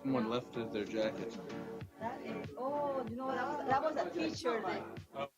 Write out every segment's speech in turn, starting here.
Someone lifted their jacket. That is, oh, you know, that was a teacher that. All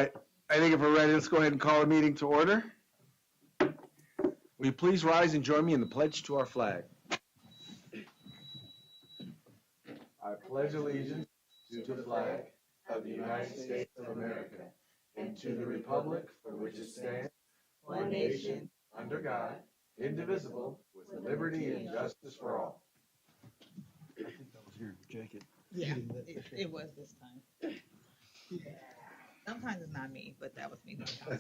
right. I think if we're ready, let's go ahead and call a meeting to order. Will you please rise and join me in the pledge to our flag? pledge allegiance to the flag of the United States of America and to the republic for which it stands, one nation, under God, indivisible, with liberty and justice for all. I think that was your jacket. Yeah, it was this time. Sometimes it's not me, but that was me this time.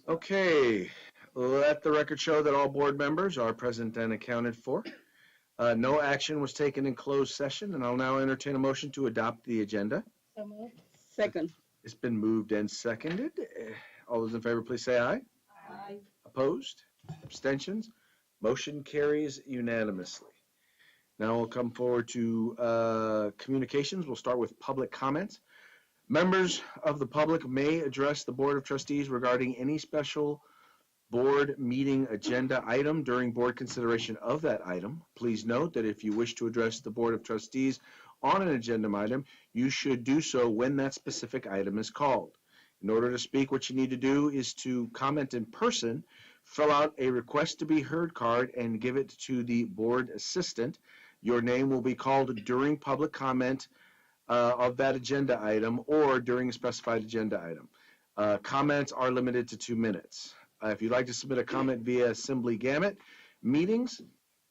Okay, let the record show that all board members are present and accounted for. No action was taken in closed session, and I'll now entertain a motion to adopt the agenda. So moved. Second. It's been moved and seconded. All those in favor, please say aye. Aye. Opposed? Abstentions? Motion carries unanimously. Now we'll come forward to communications. We'll start with public comments. Members of the public may address the Board of Trustees regarding any special board meeting agenda item during board consideration of that item. Please note that if you wish to address the Board of Trustees on an agenda item, you should do so when that specific item is called. In order to speak, what you need to do is to comment in person, fill out a request to be heard card, and give it to the board assistant. Your name will be called during public comment of that agenda item or during a specified agenda item. Comments are limited to 2 minutes. If you'd like to submit a comment via Assembly Gamut meetings,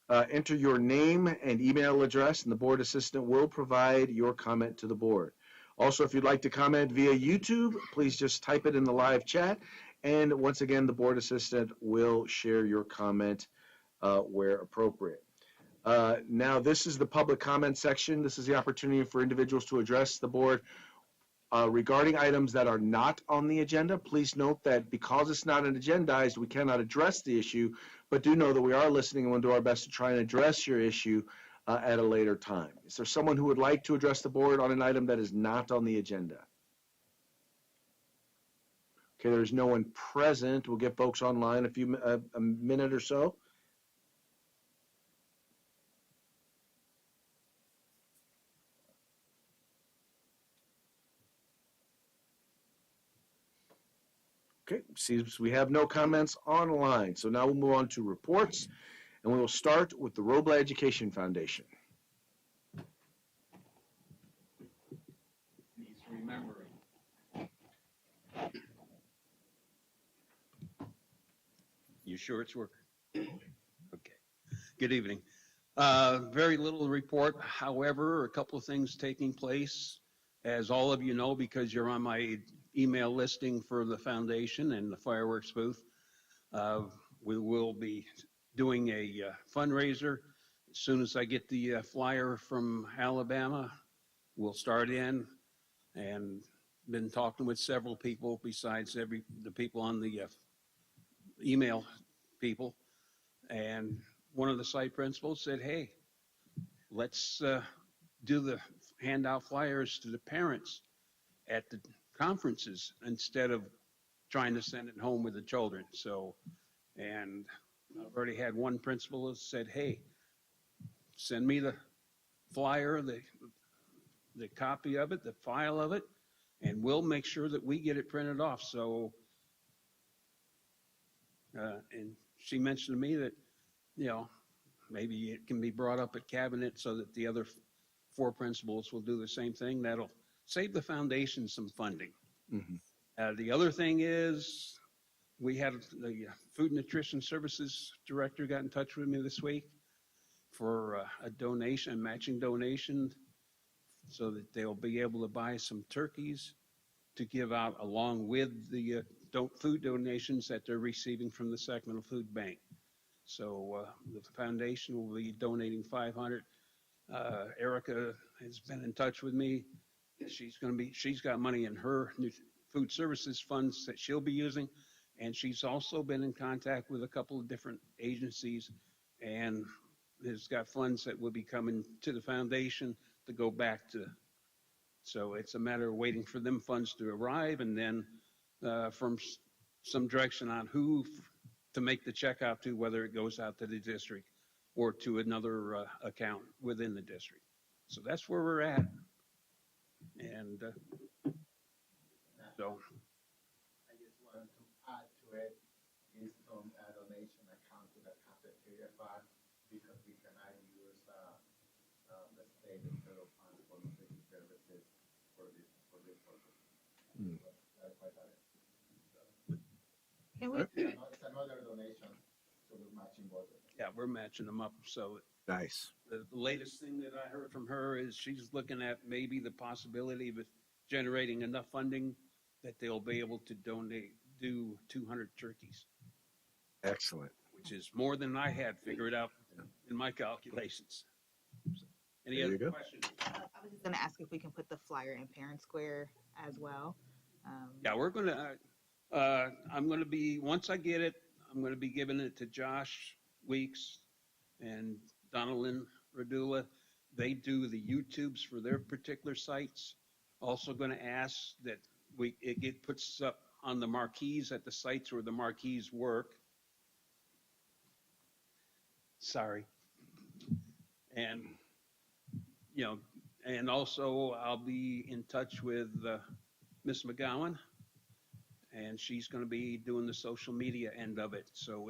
enter your name and email address, and the board assistant will provide your comment to the board. Also, if you'd like to comment via YouTube, please just type it in the live chat, and once again, the board assistant will share your comment where appropriate. Now, this is the public comment section. This is the opportunity for individuals to address the board regarding items that are not on the agenda. Please note that because it's not an agendized, we cannot address the issue, but do know that we are listening and we'll do our best to try and address your issue at a later time. Is there someone who would like to address the board on an item that is not on the agenda? Okay, there's no one present. We'll get folks online a minute or so. Okay, seems we have no comments online. So now we'll move on to reports, and we will start with the Robla Education Foundation. Needs remembering. You sure it's working? Okay. Good evening. Very little report. However, a couple of things taking place. As all of you know, because you're on my email listing for the foundation and the fireworks booth, we will be doing a fundraiser. As soon as I get the flyer from Alabama, we'll start in, and been talking with several people besides the people on the email people. And one of the site principals said, hey, let's do the handout flyers to the parents at the conferences instead of trying to send it home with the children. So, and I've already had one principal who said, hey, send me the flyer, the copy of it, the file of it, and we'll make sure that we get it printed off. So, and she mentioned to me that, you know, maybe it can be brought up at cabinet so that the other 4 principals will do the same thing. That'll save the foundation some funding. Mm-hmm. The other thing is we had the Food Nutrition Services Director got in touch with me this week for a donation, a matching donation, so that they'll be able to buy some turkeys to give out along with the food donations that they're receiving from the Sacramento Food Bank. So the foundation will be donating 500. Erica has been in touch with me. She's got money in her food services funds that she'll be using, and she's also been in contact with a couple of different agencies, and has got funds that will be coming to the foundation to go back to. So it's a matter of waiting for them funds to arrive, and then from some direction on who to make the check out to, whether it goes out to the district or to another account within the district. So that's where we're at. And so. I just wanted to add to it is some donation account to the cafeteria fund. we cannot use the state and federal funds for nutrition services for this purpose. Hmm. So clarify that. Can we, It's another donation, so we're matching both of them. Yeah, we're matching them up. So Nice. the latest thing that I heard from her is she's looking at maybe the possibility of generating enough funding that they'll be able to do 200 turkeys, Excellent. which is more than I had figured out in my calculations. So, any There you other go. questions? I was just gonna ask if we can put the flyer in Parent Square as well. Yeah, we're gonna, I'm gonna be, once I get it, I'm gonna be giving it to Josh Weeks and Donaldin Radula. They do the YouTubes for their particular sites. Also gonna ask that it puts up on the marquees at the sites where the marquees work. Sorry. And, you know, and also I'll be in touch with Miss McGowan, and she's going to be doing the social media end of it. So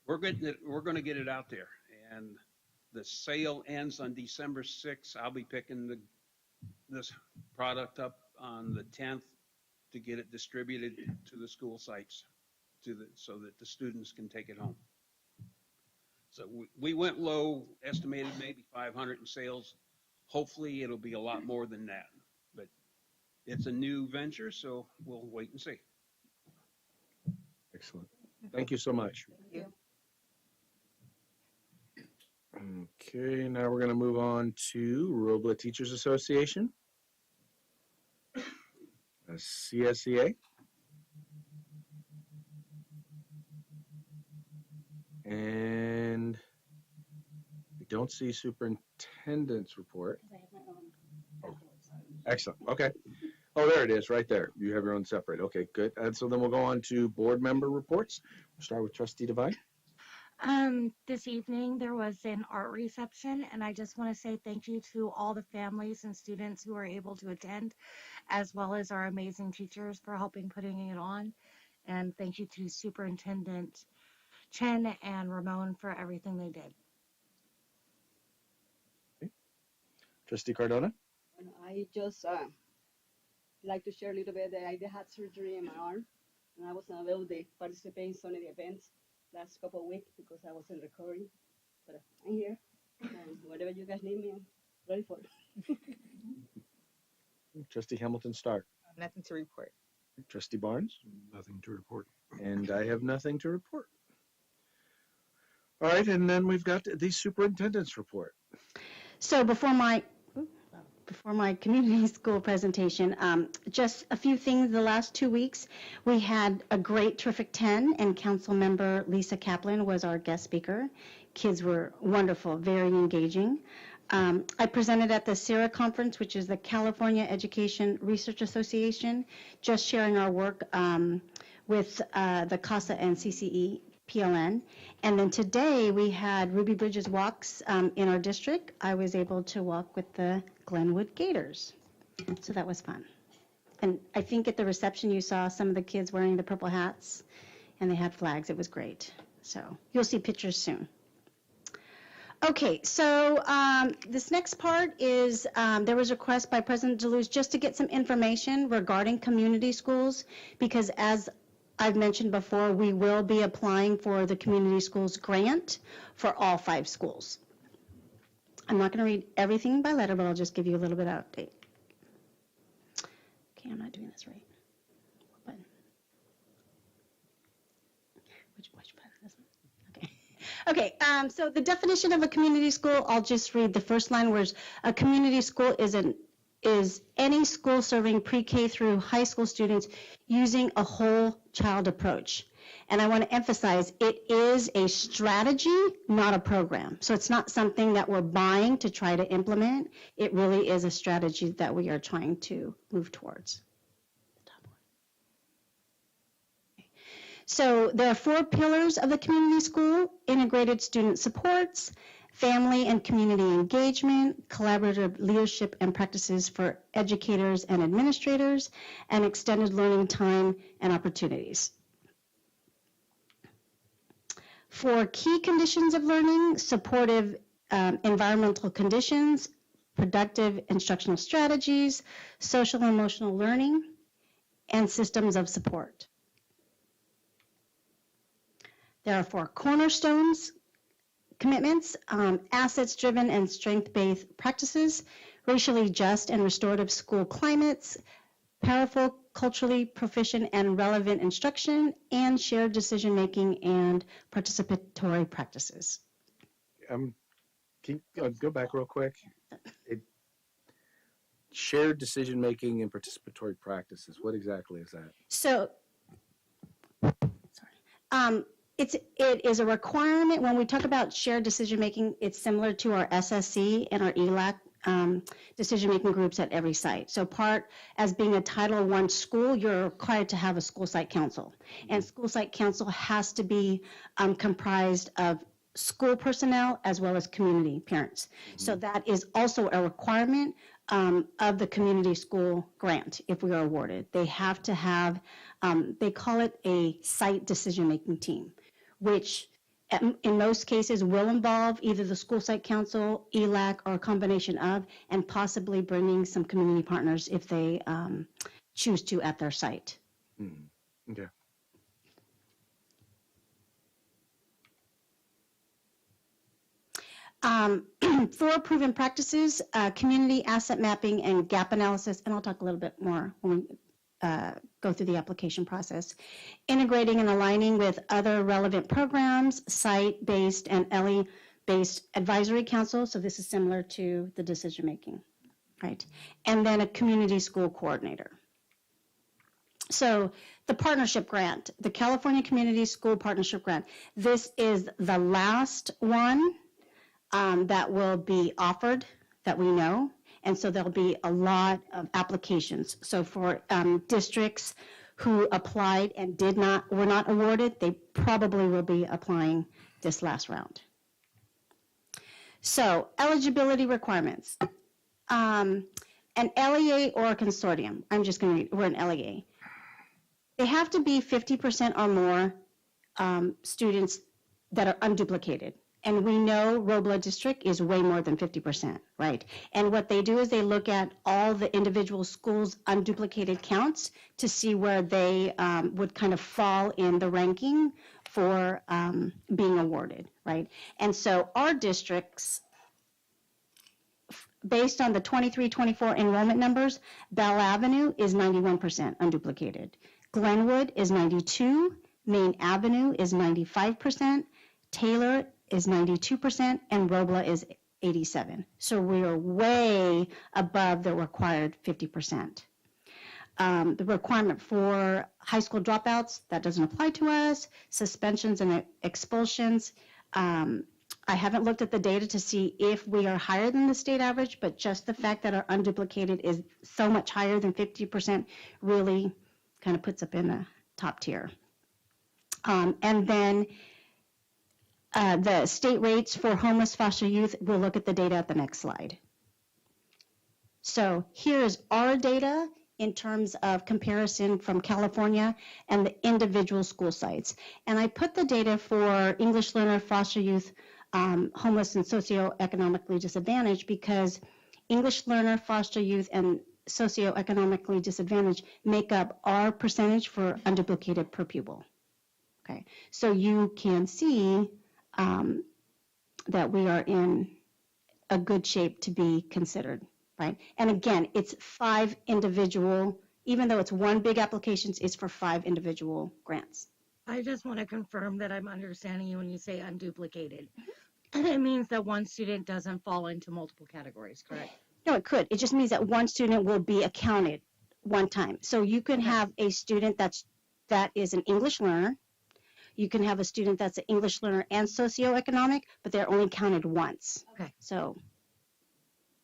we're going to get it out there. And the sale ends on December 6th. I'll be picking this product up on the 10th to get it distributed to the school sites so that the students can take it home. So we went low, estimated maybe 500 in sales. Hopefully it'll be a lot more than that, but it's a new venture, so we'll wait and see. Excellent. Thank you so much. Thank you. Okay, now we're going to move on to Robla Teachers Association, CSEA. And we don't see superintendent's report. Excellent. Okay. Oh, there it is, right there. You have your own separate. Okay, good. And so then we'll go on to board member reports. We'll start with Trustee Devine. This evening there was an art reception, and I just want to say thank you to all the families and students who were able to attend, as well as our amazing teachers for helping putting it on. And thank you to Superintendent Chen and Ramon for everything they did. Trustee Cardona. And I just like to share a little bit that I had surgery in my arm, and I wasn't able to participate in some of the events last couple of weeks because I wasn't recovering. But I'm here, and whatever you guys need me, I'm ready for it. Trustee Hamilton Stark. Nothing to report. Trustee Barnes. Nothing to report. And I have nothing to report. All right, and then we've got the superintendent's report. So before my community school presentation, just a few things. The last 2 weeks, we had a great terrific 10, and council member Lisa Kaplan was our guest speaker. Kids were wonderful, very engaging. I presented at the CERA conference, which is the California Education Research Association, just sharing our work with the CASA and CCE PLN. And then today we had Ruby Bridges walks in our district. I was able to walk with the Glenwood Gators. So that was fun. And I think at the reception you saw some of the kids wearing the purple hats and they had flags. It was great. So you'll see pictures soon. Okay, so this next part is there was a request by President DeLuz just to get some information regarding community schools, because as I've mentioned before, we will be applying for the community schools grant for all 5 schools. I'm not going to read everything by letter, but I'll just give you a little bit of update. Okay, I'm not doing this right. What button? Which button? This one? Okay. Okay, so the definition of a community school, I'll just read the first line, where a community school is any school serving pre-K through high school students using a whole child approach. And I want to emphasize, it is a strategy, not a program. So it's not something that we're buying to try to implement. It really is a strategy that we are trying to move towards. So there are 4 pillars of the community school: integrated student supports, family and community engagement, collaborative leadership and practices for educators and administrators, and extended learning time and opportunities. For key conditions of learning, supportive environmental conditions, productive instructional strategies, social and emotional learning, and systems of support. There are 4 cornerstones commitments: assets-driven and strength-based practices, racially just and restorative school climates, powerful, culturally proficient and relevant instruction, and shared decision-making and participatory practices. Can you go back real quick? Shared decision-making and participatory practices. What exactly is that? So, sorry. It is a requirement when we talk about shared decision-making. It's similar to our SSC and our ELAC decision-making groups at every site. So as being a Title I school, you're required to have a school site council. And school site council has to be comprised of school personnel as well as community parents. So that is also a requirement of the community school grant if we are awarded. They have to have, they call it a site decision-making team, which in most cases will involve either the school site council, ELAC, or a combination of, and possibly bringing some community partners if they choose to at their site. Okay. For proven practices, community asset mapping and gap analysis, and I'll talk a little bit more when we go through the application process. Integrating and aligning with other relevant programs, site-based and LE-based advisory council, so this is similar to the decision-making, right? And then a community school coordinator. So the partnership grant, the California Community School Partnership Grant, this is the last one that will be offered that we know. And so there'll be a lot of applications. So for districts who applied and were not awarded, they probably will be applying this last round. So eligibility requirements. An LEA or a consortium, I'm just going to read, we're an LEA. They have to be 50% or more students that are unduplicated. And we know Robla district is way more than 50%, right? And what they do is they look at all the individual schools' unduplicated counts to see where they would kind of fall in the ranking for being awarded, right? And so our districts, based on the 23-24 enrollment numbers, Bell Avenue is 91% unduplicated. Glenwood is 92, Main Avenue is 95%, Taylor is 92%, and Robla is 87. So we are way above the required 50%. The requirement for high school dropouts, that doesn't apply to us. Suspensions and expulsions. I haven't looked at the data to see if we are higher than the state average, but just the fact that our unduplicated is so much higher than 50% really kind of puts up in the top tier. And then the state rates for homeless foster youth, we'll look at the data at the next slide. So here's our data in terms of comparison from California and the individual school sites. And I put the data for English learner, foster youth, homeless and socioeconomically disadvantaged because English learner, foster youth, and socioeconomically disadvantaged make up our percentage for unduplicated per pupil. Okay, so you can see that we are in a good shape to be considered, right? And again, it's 5 individual, even though it's one big application, it's for 5 individual grants. I just want to confirm that I'm understanding you when you say unduplicated. It means that one student doesn't fall into multiple categories, correct? No, it could. It just means that one student will be accounted one time. So you can have a student that is an English learner. You can have a student that's an English learner and socioeconomic, but they're only counted once. Okay. So.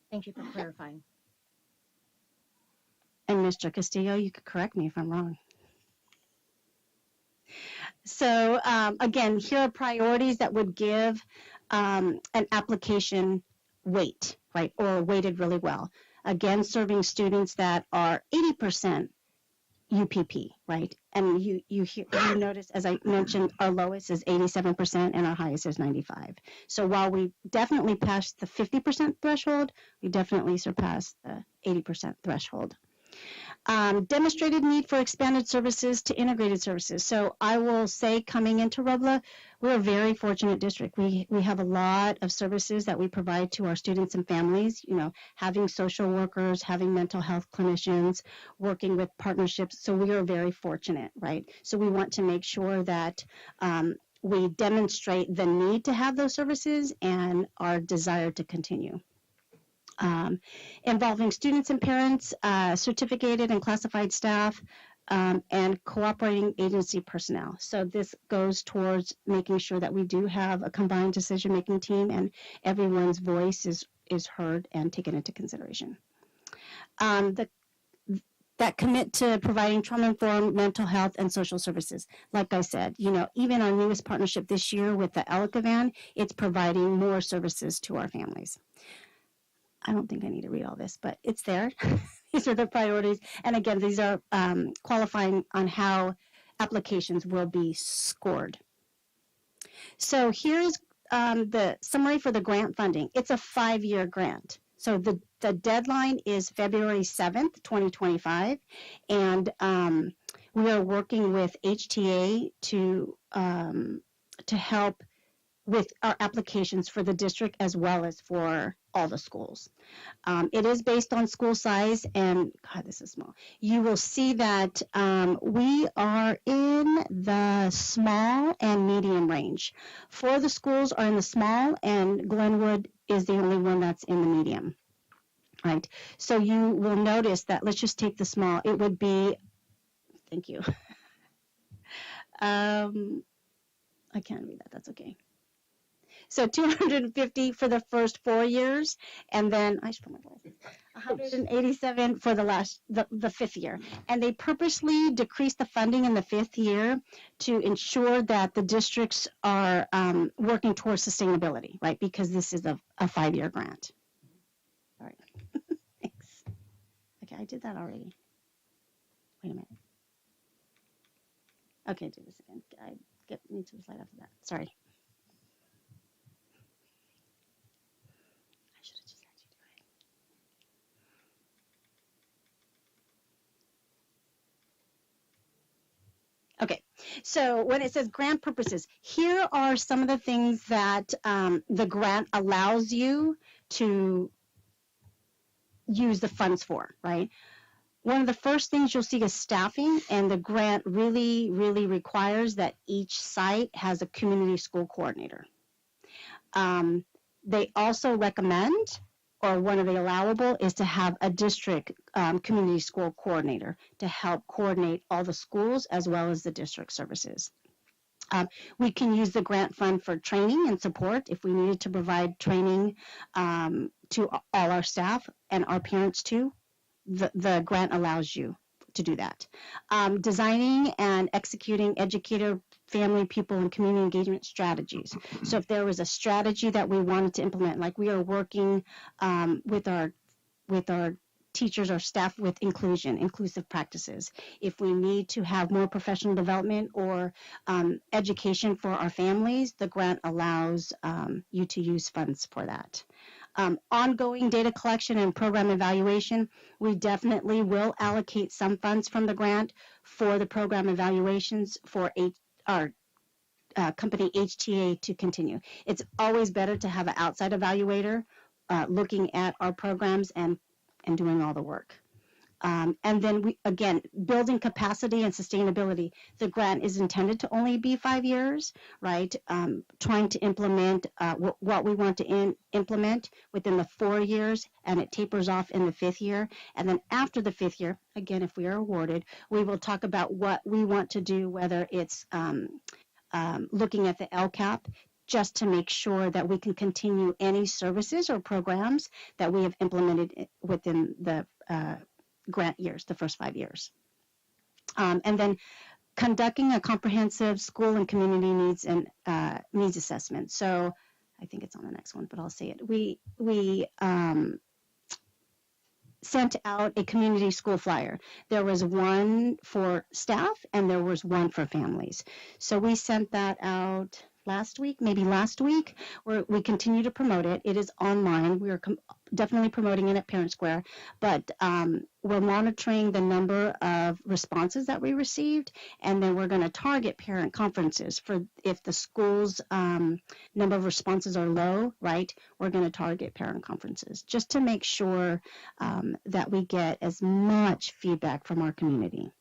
Thank you for clarifying. And Mr. Castillo, you could correct me if I'm wrong. So again, here are priorities that would give an application weight, right, or weighted really well. Again, serving students that are 80% UPP, right? And you notice, as I mentioned, our lowest is 87% and our highest is 95. So while we definitely passed the 50% threshold, we definitely surpassed the 80% threshold. Demonstrated need for expanded services to integrated services. So I will say, coming into Robla, we're a very fortunate district. We have a lot of services that we provide to our students and families, you know, having social workers, having mental health clinicians, working with partnerships. So we are very fortunate, right? So we want to make sure that we demonstrate the need to have those services and our desire to continue. Involving students and parents, certificated and classified staff, and cooperating agency personnel. So this goes towards making sure that we do have a combined decision-making team and everyone's voice is heard and taken into consideration. That commit to providing trauma-informed mental health and social services. Like I said, you know, even our newest partnership this year with the Elica van, it's providing more services to our families. I don't think I need to read all this, but it's there. These are the priorities. And again, these are qualifying on how applications will be scored. So here's the summary for the grant funding. It's a 5-year grant. So the deadline is February 7th, 2025. And we are working with HTA to help with our applications for the district as well as for all the schools. It is based on school size, and God, this is small. You will see that we are in the small and medium range. 4 of the schools are in the small, and Glenwood is the only one that's in the medium. Right. So you will notice that, let's just take the small. It would be, thank you. I can't read that. That's okay. So 250 for the first 4 years, and then I should put my glasses. 187 for the fifth year. And they purposely decreased the funding in the 5th year to ensure that the districts are working towards sustainability, right? Because this is a 5-year grant. All right. Thanks. Okay, I did that already. Wait a minute. Okay, do this again. I need to slide after that. Sorry. Okay, so when it says grant purposes, here are some of the things that the grant allows you to use the funds for, right? One of the first things you'll see is staffing, and the grant really, really requires that each site has a community school coordinator. They also recommend, or one of the allowable, is to have a district community school coordinator to help coordinate all the schools as well as the district services. We can use the grant fund for training and support if we needed to provide training to all our staff and our parents too. The grant allows you to do that. Designing and executing educator, family, people, and community engagement strategies. So if there was a strategy that we wanted to implement, like we are working with our teachers or staff with inclusive practices. If we need to have more professional development or education for our families, the grant allows you to use funds for that. Ongoing data collection and program evaluation, we definitely will allocate some funds from the grant for the program evaluations for our company HTA to continue. It's always better to have an outside evaluator looking at our programs and doing all the work. And then we, again, building capacity and sustainability. The grant is intended to only be 5 years, right? Trying to implement what we want to implement within the 4 years, and it tapers off in the 5th year. And then after the 5th year, again, if we are awarded, we will talk about what we want to do, whether it's looking at the LCAP, just to make sure that we can continue any services or programs that we have implemented within the grant years, the first 5 years. And then conducting a comprehensive school and community needs and needs assessment. So I think it's on the next one, but I'll say it. We sent out a community school flyer. There was one for staff and there was one for families. So we sent that out last week, maybe last week, where we continue to promote it. It is online. We are definitely promoting it at Parent Square, but we're monitoring the number of responses that we received, and then we're going to target parent conferences for if the school's number of responses are low, right? We're going to target parent conferences just to make sure that we get as much feedback from our community.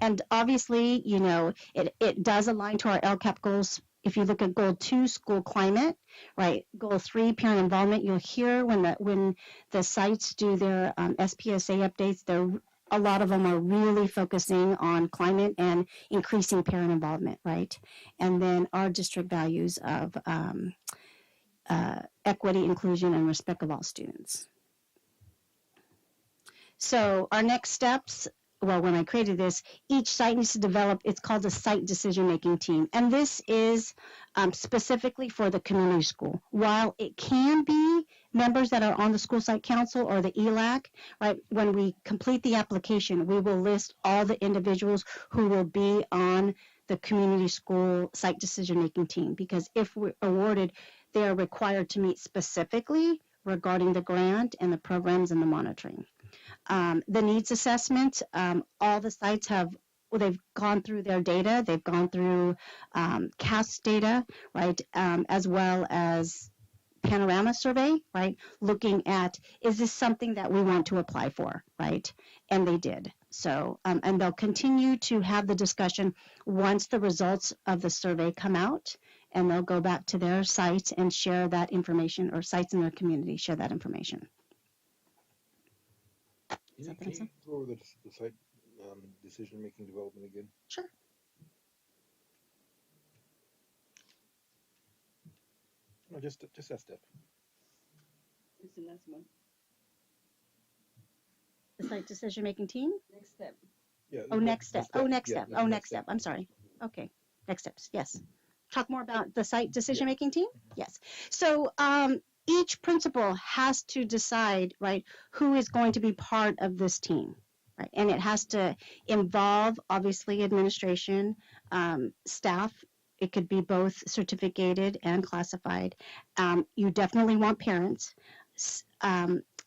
And obviously, you know, it does align to our LCAP goals. If you look at goal 2, school climate, right? Goal 3, parent involvement. You'll hear when the sites do their SPSA updates, a lot of them are really focusing on climate and increasing parent involvement, right? And then our district values of equity, inclusion, and respect of all students. So our next steps, well, when I created this, each site needs to develop, it's called a site decision-making team. And this is specifically for the community school. While it can be members that are on the school site council or the ELAC, right, when we complete the application, we will list all the individuals who will be on the community school site decision-making team. Because if we're awarded, they are required to meet specifically regarding the grant and the programs and the monitoring. The needs assessment, all the sites they've gone through their data, they've gone through CAS data, right, as well as panorama survey, right, looking at, is this something that we want to apply for, right, and they did. So, and they'll continue to have the discussion once the results of the survey come out, and they'll go back to their sites and share that information, or sites in their community share that information. Can you go over the site decision-making development again? Sure. No, just that step. It's the last one. The site decision-making team? Next step. Yeah. Oh, next step. Oh, next Yeah, step. Oh, next step. I'm sorry. Okay. Next steps. Yes. Talk more about the site decision-making team? Yes. So each principal has to decide, right, who is going to be part of this team, right? And it has to involve, obviously, administration, staff. It could be both certificated and classified. You definitely want parents.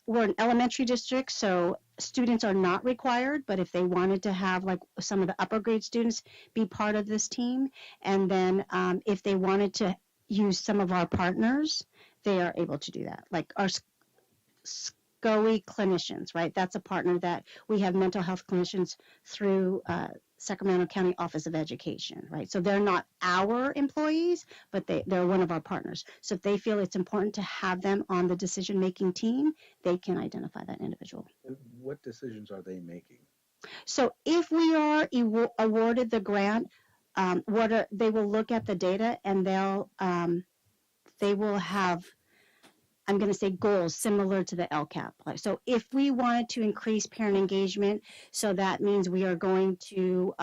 We're an elementary district, so students are not required, but if they wanted to have like some of the upper grade students be part of this team, and then if they wanted to use some of our partners, they are able to do that. Like our SCOE clinicians, right? That's a partner that we have mental health clinicians through Sacramento County Office of Education, right? So they're not our employees, but they're one of our partners. So if they feel it's important to have them on the decision-making team, they can identify that individual. And what decisions are they making? So if we are awarded the grant, they will look at the data and they will have, I'm going to say, goals similar to the LCAP. So if we wanted to increase parent engagement, so that means we are going to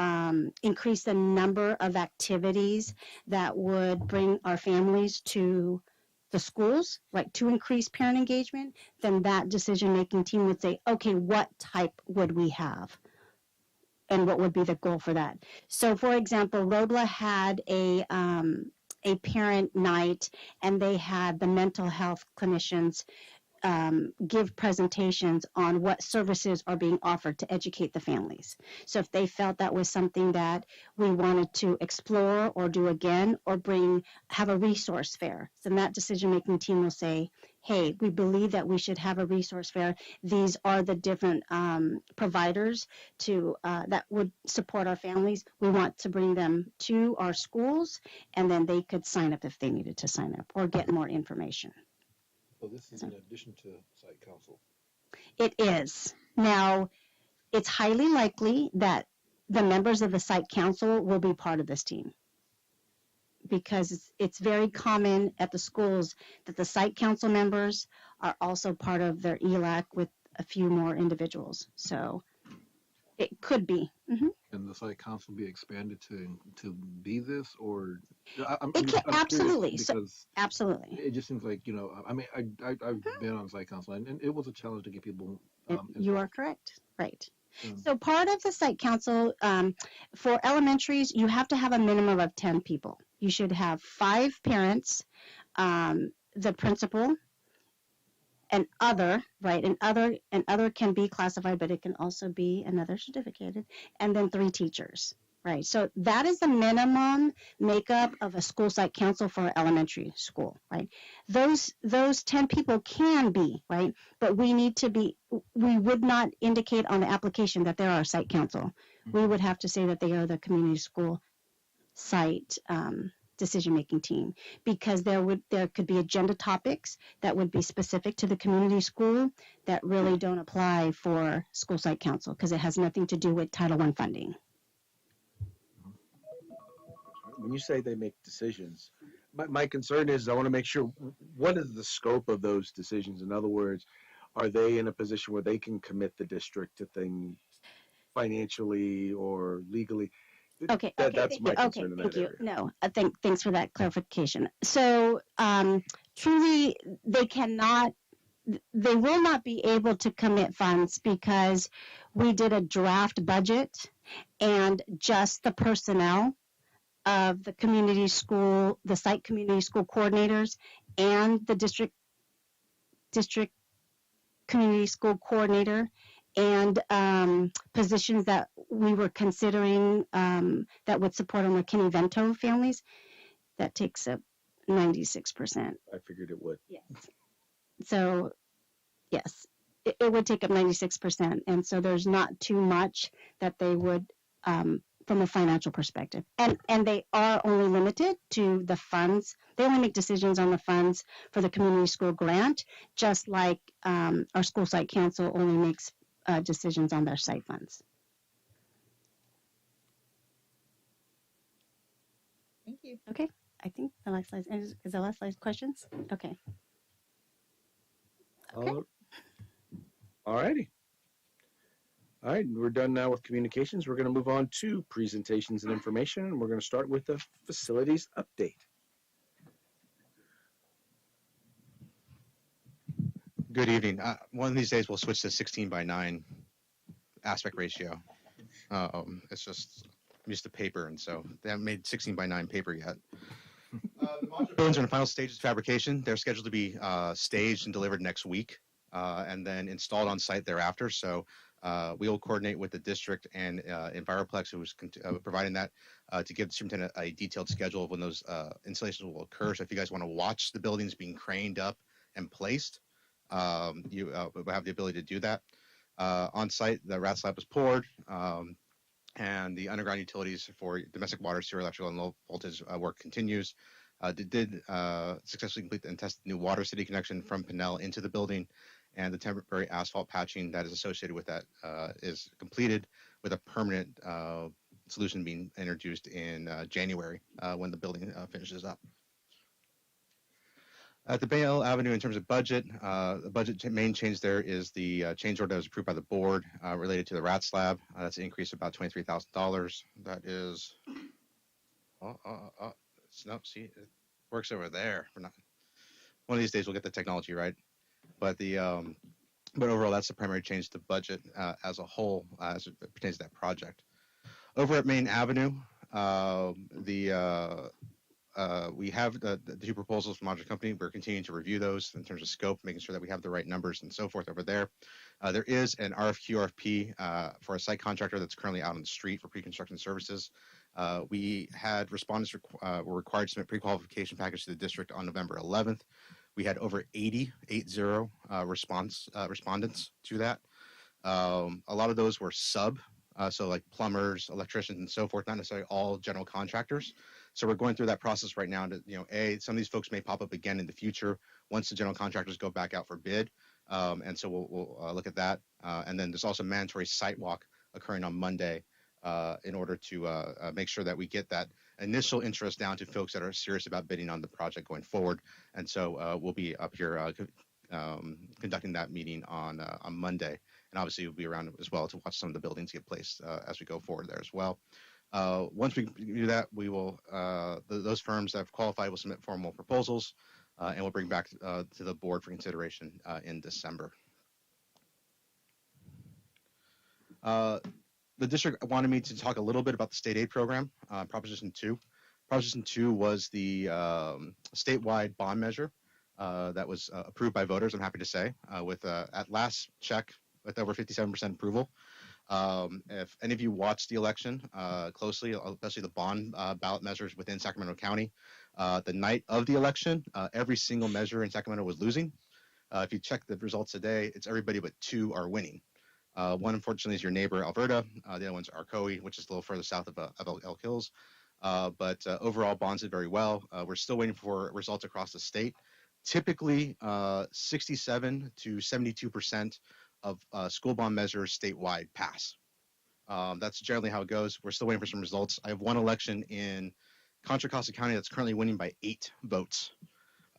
increase the number of activities that would bring our families to the schools, right, to increase parent engagement, then that decision-making team would say, okay, what type would we have? And what would be the goal for that? So, for example, Robla had a parent night, and they had the mental health clinicians give presentations on what services are being offered to educate the families. So if they felt that was something that we wanted to explore or do again, or have a resource fair, then that decision-making team will say, hey, we believe that we should have a resource fair. These are the different providers that would support our families. We want to bring them to our schools, and then they could sign up if they needed to sign up or get more information. So this is in addition to site council. It is. Now, it's highly likely that the members of the site council will be part of this team, because it's very common at the schools that the site council members are also part of their ELAC with a few more individuals. So It could be. Can the site council be expanded to be this, or I'm It can, I'm curious absolutely. So, because absolutely. it just seems like, I mean, I've been on site council, and it was a challenge to get people You are involved. correct. Right. Um, So part of the site council, for elementaries, you have to have a minimum of 10 people. You should have 5 parents, the principal, and other, right? And other can be classified, but it can also be another certificated, and then 3 teachers, right? So that is the minimum makeup of a school site council for elementary school, right? Those 10 people can be, right? But we would not indicate on the application that they're our site council. We would have to say that they are the community school site decision-making team, because there could be agenda topics that would be specific to the community school that really don't apply for school site council, because it has nothing to do with Title I funding. When you say they make decisions, my concern is I want to make sure, what is the scope of those decisions? In other words, are they in a position where they can commit the district to things financially or legally? Okay, That's thank my you. concern in Thank that you. area. No, thanks for that clarification. So, truly, they will not be able to commit funds because we did a draft budget, and just the personnel of the community school, the site community school coordinators, and the district community school coordinator, and positions that we were considering that would support on the Kenny-Vento families, that takes up 96%. I figured it would. Yes. So, yes, it would take up 96%. And so there's not too much that they would, from a financial perspective. And they are only limited to the funds. They only make decisions on the funds for the community school grant, just like our school site council only makes decisions on their site funds. Thank you. Okay, I think the last slide is the last slide questions. Okay. Okay. All righty. All right, we're done now with communications. We're going to move on to presentations and information, and we're going to start with the facilities update. Good evening. One of these days we'll switch to 16:9 aspect ratio. It's just, I'm used to paper, and so they haven't made 16:9 paper yet. The modular buildings are in the final stages of fabrication. They're scheduled to be staged and delivered next week, and then installed on site thereafter. So we will coordinate with the district and Enviroplex, who is providing that, to give the superintendent a detailed schedule of when those installations will occur. So if you guys want to watch the buildings being craned up and placed, you will have the ability to do that. On site, the rat slab was poured, and the underground utilities for domestic water, sewer, electrical, and low voltage work continues. Did successfully complete and test the new water city connection from Pinnell into the building, and the temporary asphalt patching that is associated with that is completed, with a permanent solution being introduced in January when the building finishes up. At the Bayell Avenue, in terms of budget, the budget main change there is the change order that was approved by the board related to the rat slab. That's an increase of about $23,000. That is, no, see, it works over there. We're not. One of these days we'll get the technology right, but but overall that's the primary change to the budget as a whole as it pertains to that project. Over at Main Avenue, we have the 2 proposals from Modular Company. We're continuing to review those in terms of scope, making sure that we have the right numbers and so forth over there. There is an RFQ, RFP for a site contractor that's currently out on the street for pre-construction services. We had respondents were required to submit pre-qualification package to the district on November 11th. We had over 80 respondents to that. A lot of those were so like plumbers, electricians, and so forth, not necessarily all general contractors. So we're going through that process right now to, some of these folks may pop up again in the future once the general contractors go back out for bid. And so we'll look at that. And then there's also mandatory site walk occurring on Monday in order to make sure that we get that initial interest down to folks that are serious about bidding on the project going forward. And so we'll be up here conducting that meeting on Monday. And obviously, we'll be around as well to watch some of the buildings get placed as we go forward there as well. Once we do that, we will those firms that have qualified will submit formal proposals, and we'll bring back to the board for consideration in December. The district wanted me to talk a little bit about the state aid program, Proposition 2. Proposition 2 was the statewide bond measure that was approved by voters, I'm happy to say, with at last check with over 57% approval. If any of you watched the election closely, especially the bond ballot measures within Sacramento County, the night of the election, every single measure in Sacramento was losing. If you check the results today, it's everybody but two are winning. One, unfortunately, is your neighbor, Alberta. The other one's Arcoe, which is a little further south of Elk Hills. But overall, bonds did very well. We're still waiting for results across the state. Typically, 67 to 72% of school bond measures statewide pass. That's generally how it goes. We're still waiting for some results. I have one election in Contra Costa County that's currently winning by 8 votes.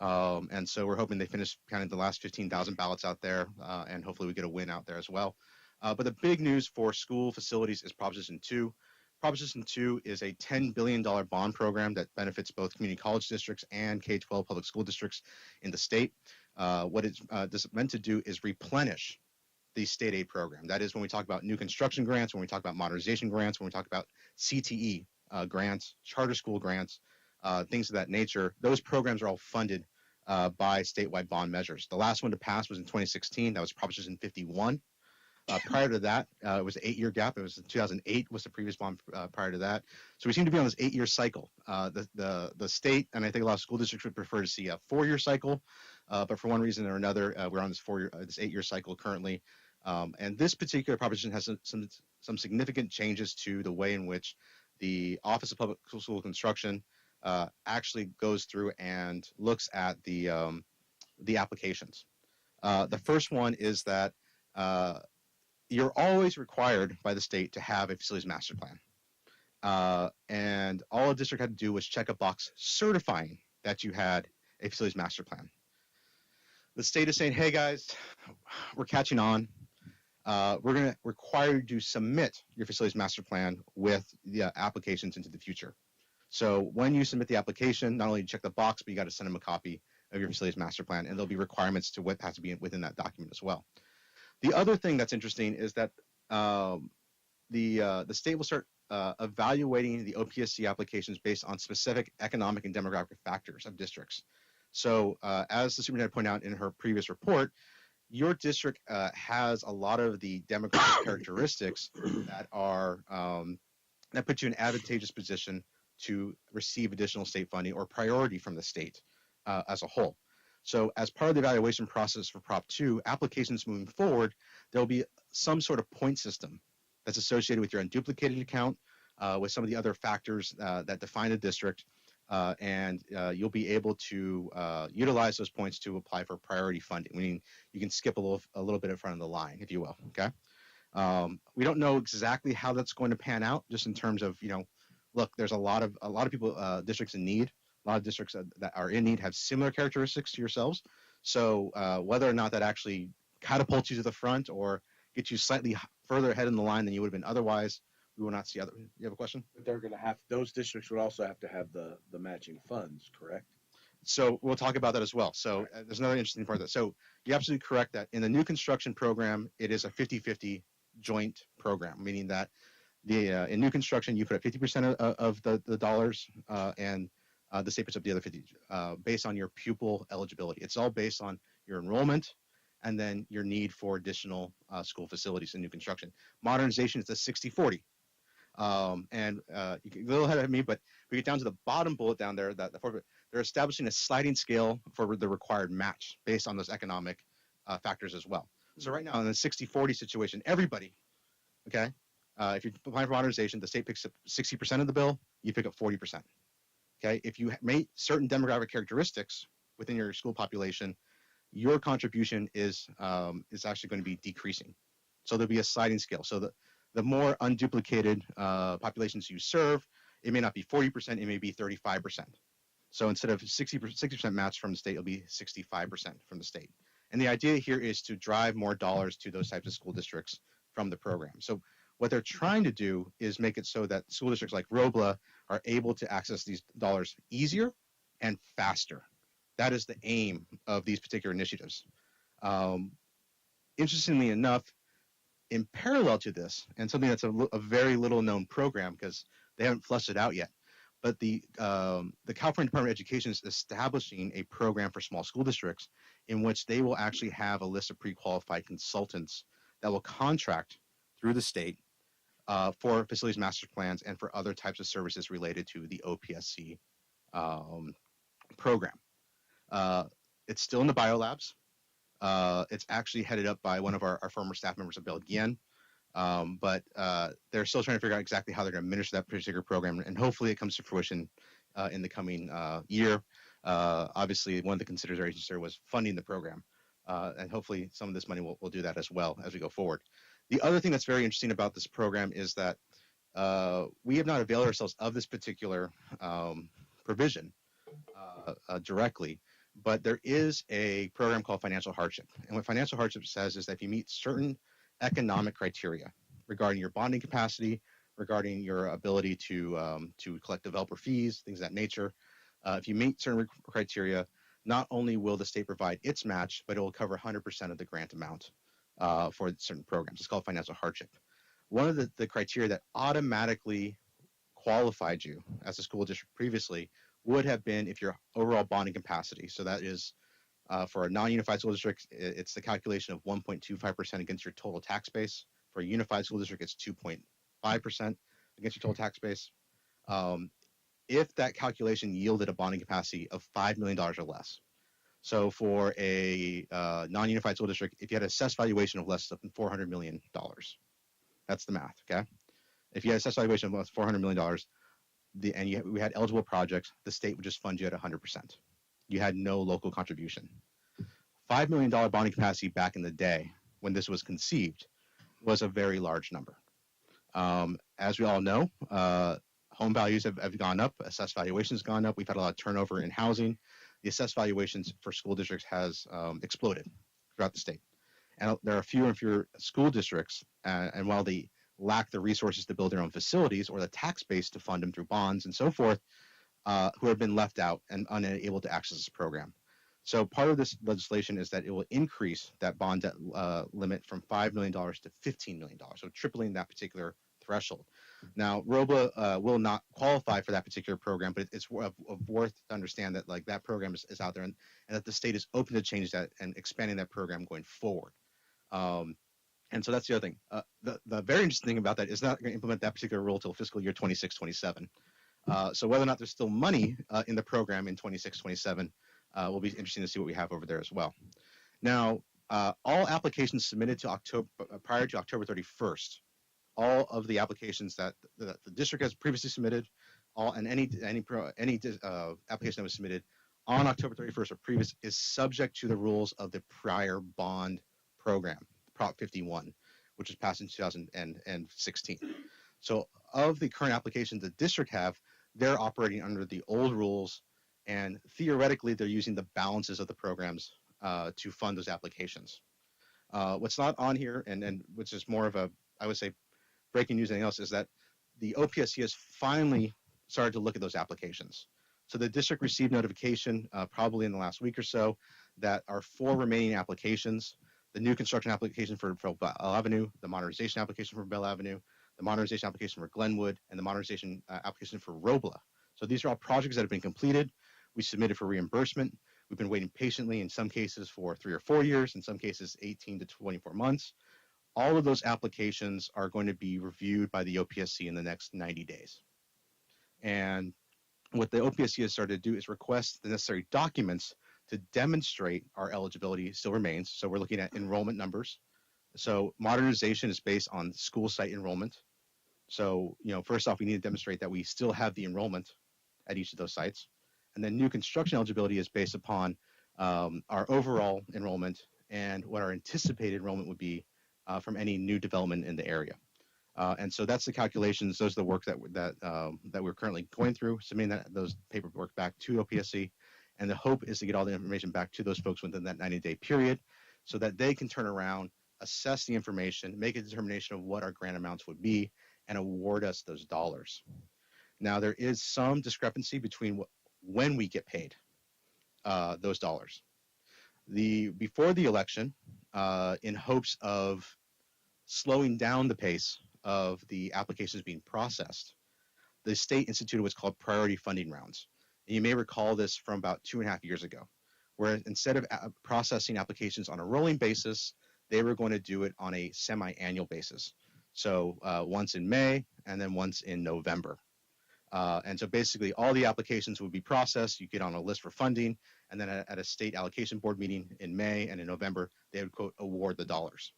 And so we're hoping they finish counting the last 15,000 ballots out there, and hopefully we get a win out there as well. But the big news for school facilities is Proposition 2. Proposition 2 is a $10 billion bond program that benefits both community college districts and K-12 public school districts in the state. What it's meant to do is replenish the state aid program. That is when we talk about new construction grants, when we talk about modernization grants, when we talk about CTE grants, charter school grants, things of that nature. Those programs are all funded by statewide bond measures. The last one to pass was in 2016. That was Proposition 51. Prior to that, it was an 8-year gap. It was 2008 was the previous bond prior to that. So we seem to be on this 8-year cycle. The state, and I think a lot of school districts would prefer to see a 4-year cycle, but for one reason or another, we're on this 8-year cycle currently. And this particular proposition has some significant changes to the way in which the Office of Public School Construction actually goes through and looks at the applications. The first one is that you're always required by the state to have a facilities master plan. And all a district had to do was check a box certifying that you had a facilities master plan. The state is saying, hey guys, we're catching on. We're going to require you to submit your facilities master plan with the applications into the future. So when you submit the application, not only check the box, but you got to send them a copy of your facilities master plan, and there'll be requirements to what has to be within that document as well. The other thing that's interesting is that the state will start evaluating the OPSC applications based on specific economic and demographic factors of districts. So as the superintendent pointed out in her previous report, your district has a lot of the demographic characteristics that are that put you in an advantageous position to receive additional state funding or priority from the state as a whole. So as part of the evaluation process for Prop 2, applications moving forward, there'll be some sort of point system that's associated with your unduplicated account, with some of the other factors that define a district, and you'll be able to utilize those points to apply for priority funding, meaning you can skip a little bit in front of the line, if you will, okay? We don't know exactly how that's going to pan out, just in terms of, look, there's a lot of people, districts in need. A lot of districts that are in need have similar characteristics to yourselves. So whether or not that actually catapults you to the front or gets you slightly further ahead in the line than you would have been otherwise, we will not see other. You have a question? But they're going to have, those districts would also have to have the matching funds, correct? So we'll talk about that as well. So there's another interesting part of that. So you're absolutely correct that in the new construction program, it is a 50-50 joint program, meaning that in new construction, you put up 50% of the dollars and the state puts up the other 50 based on your pupil eligibility. It's all based on your enrollment and then your need for additional school facilities in new construction. Modernization is a 60-40. And you can go a little ahead of me, but we get down to the bottom bullet down there, they're establishing a sliding scale for the required match based on those economic factors as well. So right now in the 60-40 situation, everybody, okay, if you're applying for modernization, the state picks up 60% of the bill, you pick up 40%. Okay, if you meet certain demographic characteristics within your school population, your contribution is actually going to be decreasing. So there'll be a sliding scale. So the more unduplicated populations you serve, it may not be 40%, it may be 35%. So instead of 60% match from the state, it'll be 65% from the state. And the idea here is to drive more dollars to those types of school districts from the program. So what they're trying to do is make it so that school districts like Robla are able to access these dollars easier and faster. That is the aim of these particular initiatives. Interestingly enough, in parallel to this, and something that's a very little known program because they haven't flushed it out yet, but the California Department of Education is establishing a program for small school districts in which they will actually have a list of pre-qualified consultants that will contract through the state for facilities master plans and for other types of services related to the OPSC program. It's still in the biolabs. It's actually headed up by one of our former staff members, Abel Guillen. But they're still trying to figure out exactly how they're going to administer that particular program, and hopefully it comes to fruition in the coming year. Obviously, one of the considerations there was funding the program, and hopefully some of this money will do that as well as we go forward. The other thing that's very interesting about this program is that we have not availed ourselves of this particular provision directly, but there is a program called financial hardship. And what financial hardship says is that if you meet certain economic criteria regarding your bonding capacity, regarding your ability to collect developer fees, things of that nature, if you meet certain criteria, not only will the state provide its match, but it will cover 100% of the grant amount for certain programs. It's called financial hardship. One of the criteria that automatically qualified you as a school district previously would have been if your overall bonding capacity. So that is for a non-unified school district, it's the calculation of 1.25% against your total tax base. For a unified school district, it's 2.5% against your total tax base. If that calculation yielded a bonding capacity of $5 million or less. So for a non-unified school district, if you had an assessed valuation of less than $400 million, that's the math, okay? If you had an assessed valuation of less than $400 million, we had eligible projects, the state would just fund you at 100%. You had no local contribution. $5 million bonding capacity back in the day when this was conceived was a very large number. As we all know, home values have gone up, assessed valuations have gone up. We've had a lot of turnover in housing. The assessed valuations for school districts has exploded throughout the state. And there are fewer and fewer school districts, and while they lack the resources to build their own facilities or the tax base to fund them through bonds and so forth, who have been left out and unable to access this program. So part of this legislation is that it will increase that bond debt limit from $5 million to $15 million, so tripling that particular threshold. Now, Robla will not qualify for that particular program, but it's worth to understand that like that program is out there and that the state is open to change that and expanding that program going forward. And so that's the other thing. The very interesting thing about that is not going to implement that particular rule till fiscal year 26-27. So whether or not there's still money in the program in 26-27 will be interesting to see what we have over there as well. Now, all applications submitted to prior to October 31st, all of the applications that the district has previously submitted, and any application that was submitted on October 31st or previous is subject to the rules of the prior bond program, Prop 51, which was passed in 2016. So of the current applications the district have, they're operating under the old rules, and theoretically they're using the balances of the programs to fund those applications. What's not on here, and which is more of a, I would say, breaking news than anything else, is that the OPSC has finally started to look at those applications. So the district received notification probably in the last week or so that our 4 remaining applications, the new construction application for Bell Avenue, the modernization application for Bell Avenue, the modernization application for Glenwood, and the modernization application for Robla. So these are all projects that have been completed. We submitted for reimbursement. We've been waiting patiently in some cases for 3 or 4 years, in some cases 18 to 24 months. All of those applications are going to be reviewed by the OPSC in the next 90 days. And what the OPSC has started to do is request the necessary documents to demonstrate our eligibility still remains. So we're looking at enrollment numbers. So modernization is based on school site enrollment. So, first off, we need to demonstrate that we still have the enrollment at each of those sites. And then new construction eligibility is based upon our overall enrollment and what our anticipated enrollment would be from any new development in the area. And so that's the calculations. Those are the work that we're currently going through, submitting those paperwork back to OPSC. And the hope is to get all the information back to those folks within that 90-day period. so that they can turn around, assess the information, make a determination of what our grant amounts would be, and award us those dollars. Now, there is some discrepancy between when we get paid those dollars. Before the election, in hopes of slowing down the pace of the applications being processed, the state instituted what's called priority funding rounds. And you may recall this from about 2.5 years ago, where instead of processing applications on a rolling basis, they were going to do it on a semi-annual basis. So once in May and then once in November. And so basically all the applications would be processed, you get on a list for funding, and then at a state allocation board meeting in May and in November, they would quote award the dollars.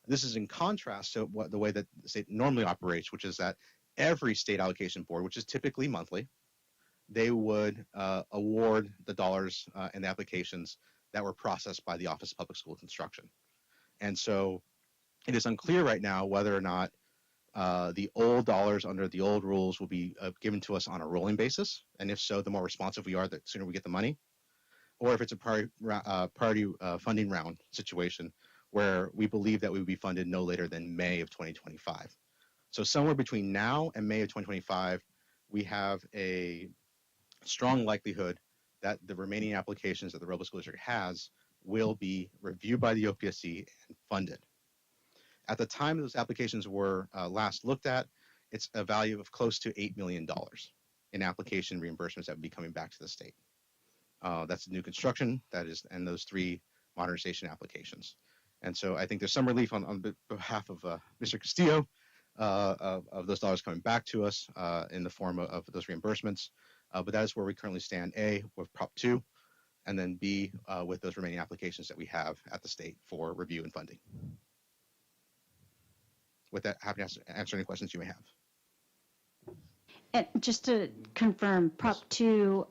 This is in contrast to the way that the state normally operates, which is that every state allocation board, which is typically monthly, they would award the dollars and the applications that were processed by the Office of Public School Construction. And so it is unclear right now whether or not the old dollars under the old rules will be given to us on a rolling basis. And if so, the more responsive we are, the sooner we get the money. Or if it's a priority funding round situation where we believe that we would be funded no later than May of 2025. So somewhere between now and May of 2025, we have a strong likelihood that the remaining applications that the Robla School District has will be reviewed by the OPSC and funded. At the time those applications were last looked at, it's a value of close to $8 million in application reimbursements that would be coming back to the state. That's new construction, and those 3 modernization applications. And so I think there's some relief on behalf of Mr. Castillo of those dollars coming back to us in the form of those reimbursements. But that is where we currently stand, A, with Prop 2, and then B, with those remaining applications that we have at the state for review and funding. With that, happy to answer any questions you may have. And just to confirm, Prop 2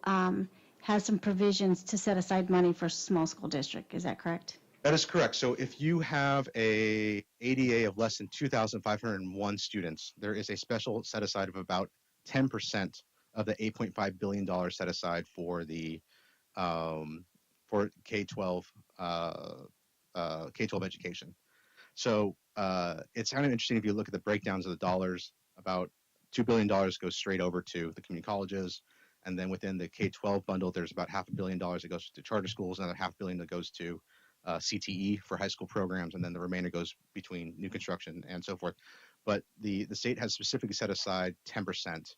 has some provisions to set aside money for small school district. Is that correct? That is correct. So if you have a ADA of less than 2,501 students, there is a special set aside of about 10% of the $8.5 billion set aside for the for K-12 K-12 education. So it's kind of interesting if you look at the breakdowns of the dollars. About $2 billion goes straight over to the community colleges. And then within the K-12 bundle, there's about $500 million that goes to charter schools, another $500 million that goes to CTE for high school programs, and then the remainder goes between new construction and so forth. But the state has specifically set aside 10%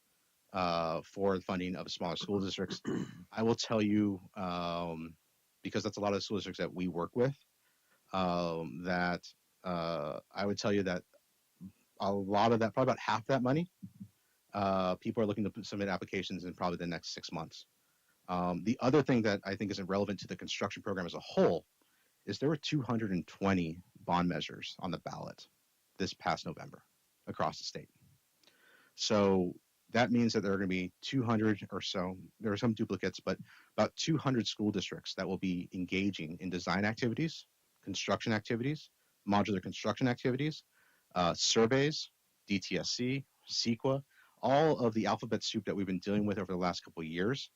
for the funding of smaller school districts. I will tell you, because that's a lot of the school districts that we work with, that I would tell you that a lot of that, probably about half that money, people are looking to submit applications in probably the next 6 months. The other thing that I think is relevant to the construction program as a whole is there were 220 bond measures on the ballot this past November across the state. So that means that there are going to be 200 or so, there are some duplicates, but about 200 school districts that will be engaging in design activities, construction activities, modular construction activities, surveys, DTSC, CEQA, all of the alphabet soup that we've been dealing with over the last couple of years.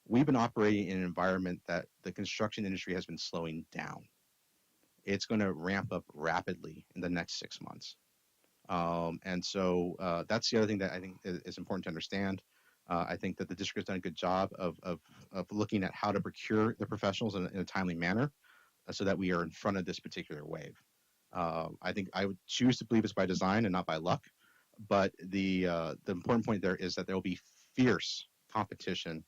We've been operating in an environment that the construction industry has been slowing down. It's going to ramp up rapidly in the next 6 months. And so that's the other thing that I think is important to understand. I think that the district has done a good job of looking at how to procure the professionals in a timely manner so that we are in front of this particular wave. I think I would choose to believe it's by design and not by luck. But the important point there is that there will be fierce competition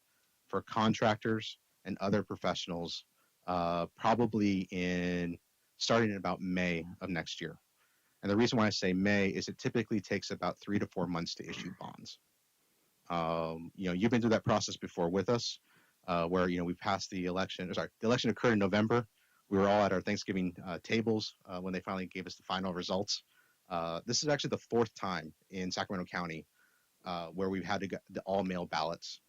for contractors and other professionals, probably starting in about May of next year. And the reason why I say May is it typically takes about 3 to 4 months to issue bonds. You've been through that process before with us, where we passed the election. Sorry, the election occurred in November. We were all at our Thanksgiving tables when they finally gave us the final results. This is actually the 4th time in Sacramento County where we've had the all-mail ballots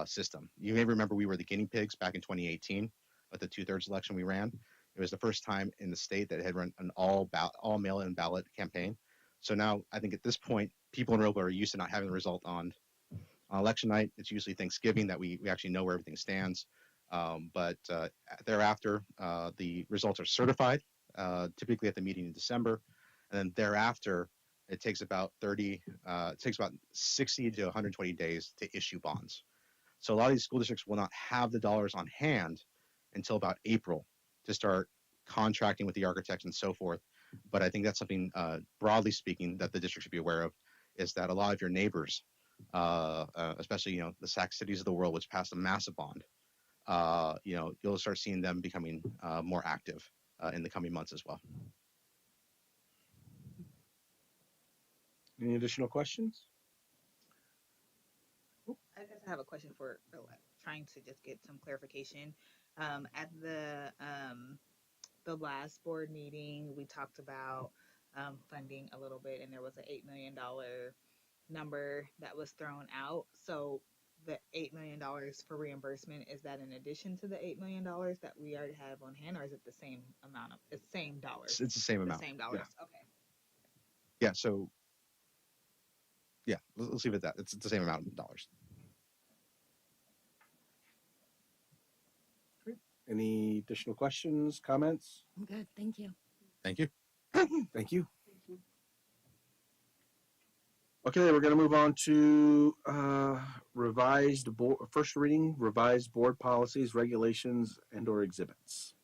system. You may remember we were the guinea pigs back in 2018 at the 2/3 election we ran. It was the first time in the state that had run an all mail-in ballot campaign. So now I think at this point, people in Robla are used to not having the result on election night. It's usually Thanksgiving that we actually know where everything stands. But thereafter, the results are certified, typically at the meeting in December, and then thereafter, it takes about 60 to 120 days to issue bonds. So a lot of these school districts will not have the dollars on hand until about April to start contracting with the architects and so forth. But I think that's something, broadly speaking, that the district should be aware of, is that a lot of your neighbors, especially the Sac cities of the world, which passed a massive bond, you'll start seeing them becoming more active in the coming months as well. Any additional questions? I guess I have a question for trying to just get some clarification. At the last board meeting, we talked about funding a little bit, and there was an $8 million number that was thrown out. So the $8 million for reimbursement, is that in addition to the $8 million that we already have on hand, or is it the same amount of the same dollars? It's the same The amount. same dollars. Okay. Yeah. So yeah, let's leave it at that. It's the same amount of dollars. Any additional questions, comments? I'm good. Thank you. Thank you. Thank you. Okay, we're going to move on to revised board, first reading, revised board policies, regulations, and/or exhibits.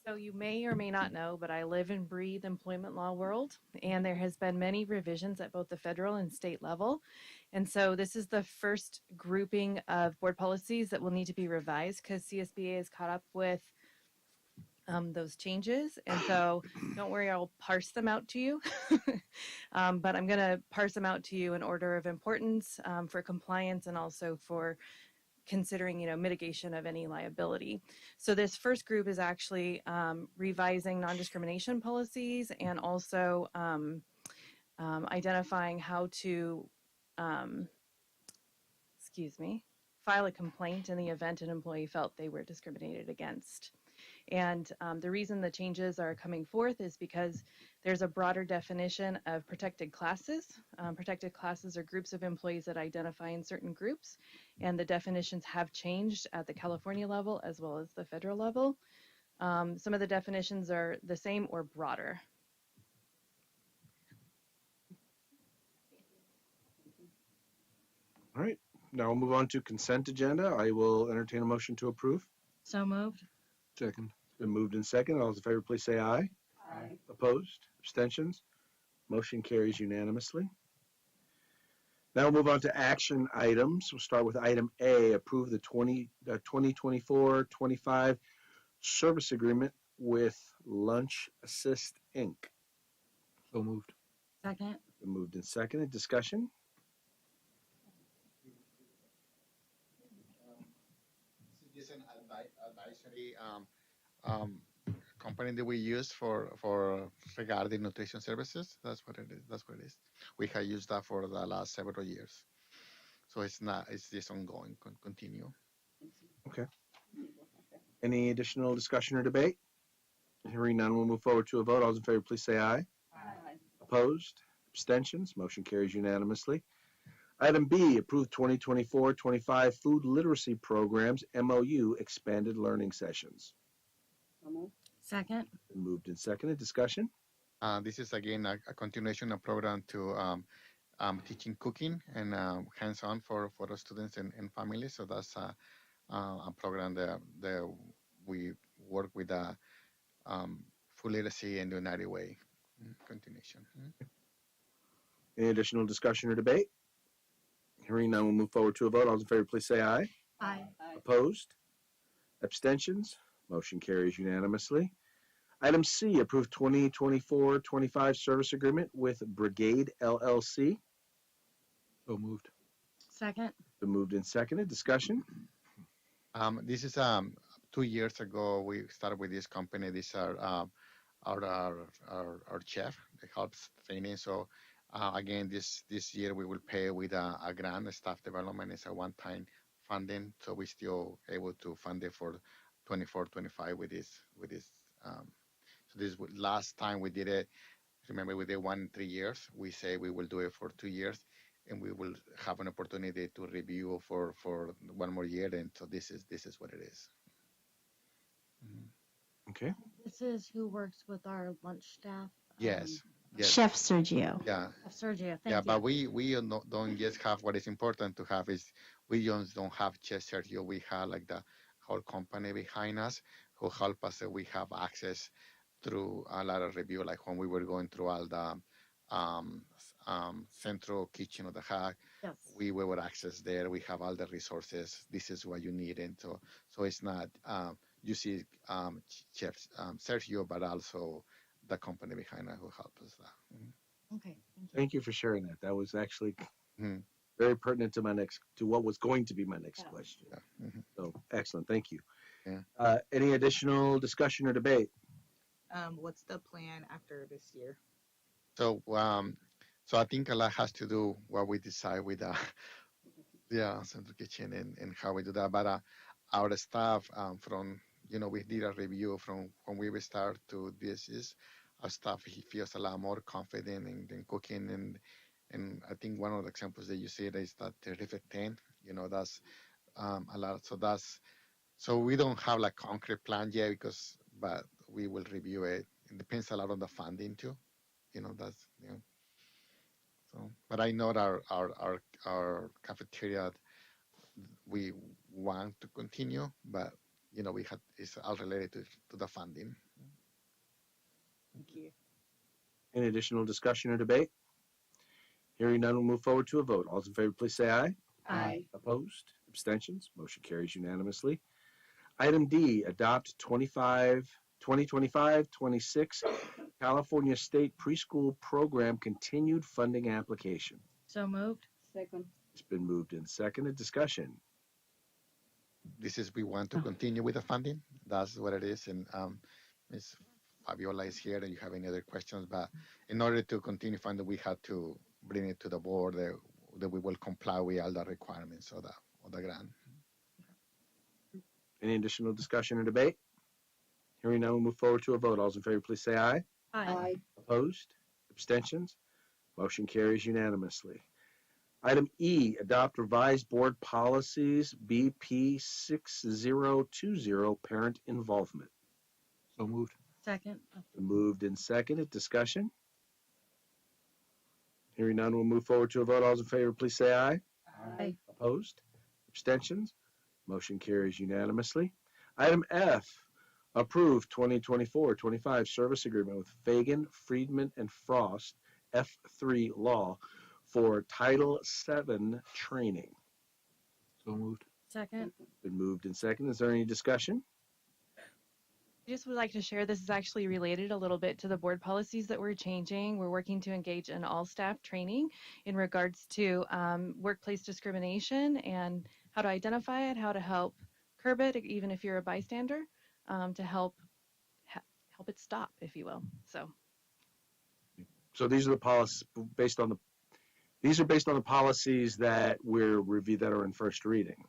So you may or may not know, but I live and breathe employment law world, and there has been many revisions at both the federal and state level. And so this is the first grouping of board policies that will need to be revised because CSBA is caught up with those changes. And so don't worry, I'll parse them out to you. But I'm going to parse them out to you in order of importance for compliance and also for considering, mitigation of any liability. So this first group is actually revising non-discrimination policies and also identifying how to, file a complaint in the event an employee felt they were discriminated against. And the reason the changes are coming forth is because there's a broader definition of protected classes. Protected classes are groups of employees that identify in certain groups, and the definitions have changed at the California level as well as the federal level. Some of the definitions are the same or broader. All right, now we'll move on to consent agenda. I will entertain a motion to approve. So moved. Second. Been moved in second. All those in favor, please say aye. Aye. Opposed? Abstentions? Motion carries unanimously. Now we'll move on to action items. We'll start with item A, approve the 2024-25 service agreement with Lunch Assist, Inc. So moved. Second. Been moved in second. Discussion? This is just an advisory company that we use for regarding nutrition services. That's what it is. That's what it is. We have used that for the last several years. So it's just ongoing, continue. Any additional discussion or debate? Hearing none, we'll move forward to a vote. All those in favor, please say aye. Aye. Opposed? Abstentions? Motion carries unanimously. Item B, approve 2024-25 food literacy programs, MOU, expanded learning sessions. So moved. Second. Been moved and seconded. Discussion? This is again a continuation of program to teaching cooking and hands-on for the students and families. So that's a program that we work with food literacy and the United Way continuation. Any additional discussion or debate? Hearing none, we'll move forward to a vote. All those in favor, please say aye. Aye. Aye. Opposed? Abstentions? Motion carries unanimously. Item C, approve 2024-25 service agreement with Brigade LLC. So moved. Second. Been moved and seconded. Discussion? This is 2 years ago we started with this company. These are our chef that helps training. So again, this year we will pay with a grant. Staff development is a one-time funding, so we still able to fund it for 24-25 with this. So this last time we did it remember we did 1 in 3 years. We say we will do it for 2 years, and we will have an opportunity to review for 1 more year. And so this is what it is. Okay. This is who works with our lunch staff. Yes. Yes. Chef Sergio. Yeah. Sergio, thank Yeah, you. but we don't just have what is important to have is we just don't have just Sergio. We have like the whole company behind us who help us. We have access through a lot of review, like when we were going through all the central kitchen of the hack. Yes. We were access there. We have all the resources. This is what you need, and so it's not you see Chef Sergio, but also the company behind us who help us. Okay, thank you. Thank you for sharing that. That was actually Mhm. very pertinent to what was going to be my next Yeah. question. Yeah. Mhm. So excellent. Thank you. Yeah. Any additional discussion or debate? What's the plan after this year? So I think a lot has to do what we decide with yeah, central kitchen and how we do that. But our staff from we did a review from when we start to this is our staff he feels a lot more confident in cooking and I think one of the examples that you see is that terrific 10 that's a lot so we don't have like concrete plan yet but we will review it. It depends a lot on the funding too, that's so but I know that our cafeteria we want to continue, but we had it's all related to the funding. Thank you. Any additional discussion or debate? Hearing none, we'll move forward to a vote. All those in favor, please say aye. Aye. Opposed? Abstentions? Motion carries unanimously. Item D, adopt 2025-26 California State Preschool Program Continued Funding Application. So moved. Second. It's been moved and seconded. Discussion. This is we want to continue with the funding. That's what it is. And Ms. Fabiola is here. And you have any other questions? But in order to continue funding, we had to bring it to the board that we will comply with all the requirements of the grant. Any additional discussion or debate? Hearing none, we'll move forward to a vote. All those in favor, please say aye. Aye. Opposed? Abstentions? Motion carries unanimously. Item E, adopt revised board policies BP 6020, parent involvement. So moved. Second. Moved and seconded. Discussion? Hearing none, we'll move forward to a vote. All those in favor, please say aye. Aye. Opposed? Abstentions? Motion carries unanimously. Item F, approve 2024-25 service agreement with Fagan, Friedman, and Frost, F3 Law, for Title VII training. So moved. Second. Been moved and seconded. Is there any discussion? I just would like to share this is actually related a little bit to the board policies that we're changing. We're working to engage in all staff training in regards to workplace discrimination and how to identify it, how to help curb it, even if you're a bystander, to help it stop, if you will. So these are the policies based on the policies that that are in first reading.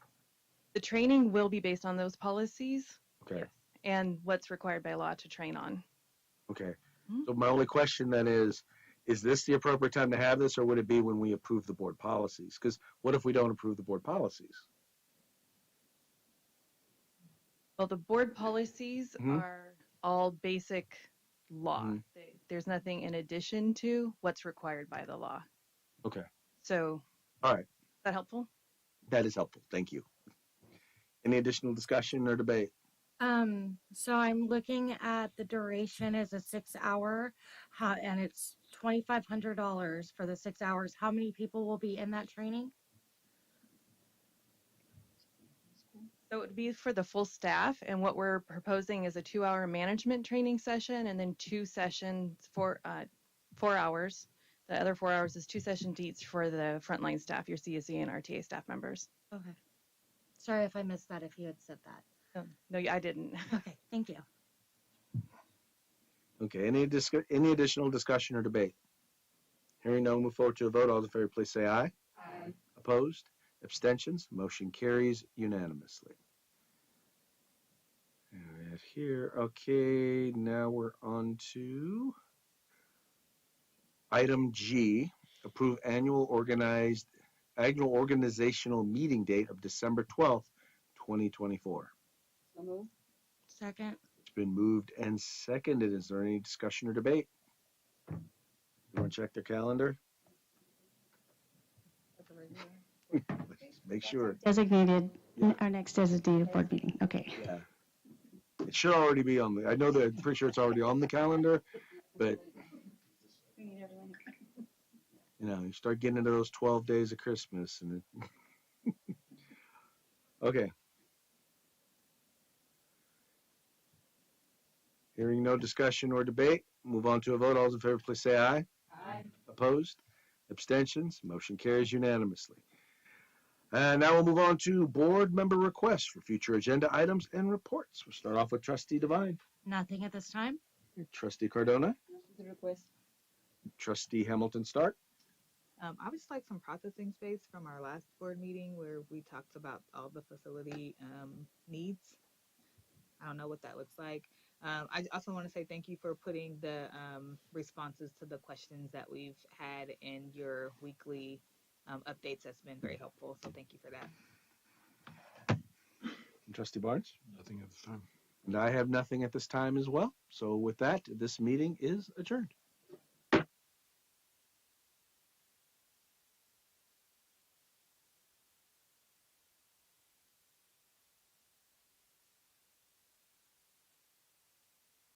The training will be based on those policies. Okay. Yes, and what's required by law to train on. Okay. Mhm. So my only question then is this the appropriate time to have this, or would it be when we approve the board policies? Because what if we don't approve the board policies? Well, the board policies Mhm. are all basic law. Mhm. There's nothing in addition to what's required by the law. Okay. So, All right. is that helpful? That is helpful. Thank you. Any additional discussion or debate? So I'm looking at the duration as a 6 hour, and it's $2,500 for the 6 hours. How many people will be in that training? So it would be for the full staff, and what we're proposing is a 2-hour management training session, and then 2 sessions for 4 hours. The other 4 hours is 2 sessions each for the frontline staff, your CSE and RTA staff members. Okay. Sorry if I missed that, if you had said that. No, I didn't. Okay, thank you. Okay. Any additional discussion or debate? Hearing none, move forward to a vote. All those in favor, please say aye. Aye. Opposed? Abstentions? Motion carries unanimously. All right, here. Okay, now we're on to Item G, approve annual organizational meeting date of December 12th, 2024. So moved. Second. It's been moved and seconded. Is there any discussion or debate? You want to check their calendar? Make sure. Designated, Yeah. our next designated board meeting. Okay. Yeah. It should already be on the, I know that, I'm pretty sure it's already on the calendar, but you start getting into those 12 days of Christmas and okay. Hearing no discussion or debate, move on to a vote. All those in favor, please say aye. Aye. Opposed? Abstentions? Motion carries unanimously. And now we'll move on to board member requests for future agenda items and reports. We'll start off with Trustee Devine, Nothing at this time. Trustee Cardona, The request. Trustee Hamilton Stark. I would just like some processing space from our last board meeting where we talked about all the facility needs. I don't know what that looks like. I also want to say thank you for putting the responses to the questions that we've had in your weekly updates. That's been very helpful. So thank you for that. And Trustee Barnes. Nothing at this time. And I have nothing at this time as well. So with that, this meeting is adjourned.